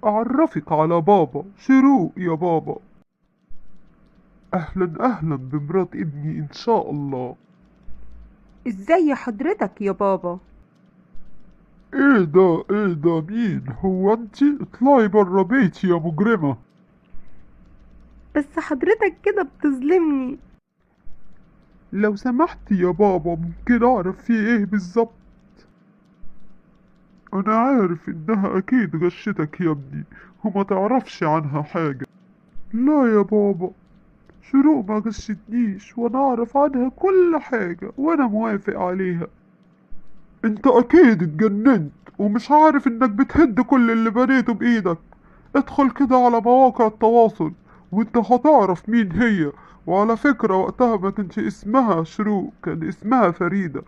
أعرفك على بابا شروق يا بابا. أهلا أهلا بمرات ابني إن شاء الله. ازاي حضرتك يا بابا؟ إيه ده مين هو انتي؟ اطلعي برا بيتي يا مجرمة. بس حضرتك كده بتظلمني. لو سمحت يا بابا ممكن أعرف في إيه بالظبط؟ أنا عارف إنها أكيد غشتك يا ابني وما تعرفش عنها حاجة. لا يا بابا، شروق ما غشتنيش وأنا أعرف عنها كل حاجة وأنا موافق عليها. انت اكيد اتجننت ومش عارف انك بتهد كل اللي بنيته بايدك. ادخل كده على مواقع التواصل وانت هتعرف مين هي. وعلى فكرة وقتها ما كانش اسمها شروق، كان اسمها فريدة.